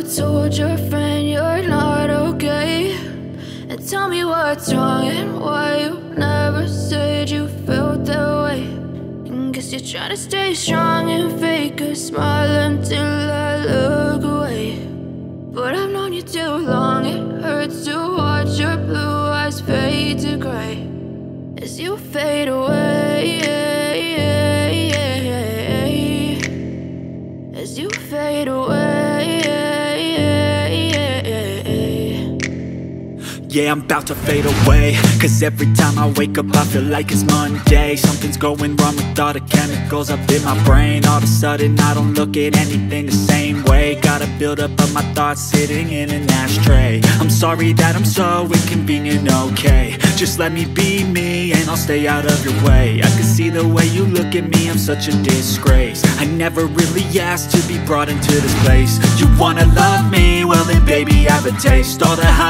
told your friend you're not okay? And tell me what's wrong and why you never said you felt that way. And guess you're trying to stay strong and fake a smile until I look away. But I've known you too long, it hurts to watch your blue eyes fade to gray as you fade away, as you fade away. Yeah, I'm about to fade away, cause every time I wake up I feel like it's Monday. Something's going wrong with all the chemicals up in my brain. All of a sudden I don't look at anything the same way. Gotta build up of my thoughts sitting in an ashtray. I'm sorry that I'm so inconvenient, okay? Just let me be me and I'll stay out of your way. I can see the way you look at me, I'm such a disgrace. I never really asked to be brought into this place. You wanna love me? Well then baby, have a taste. All the high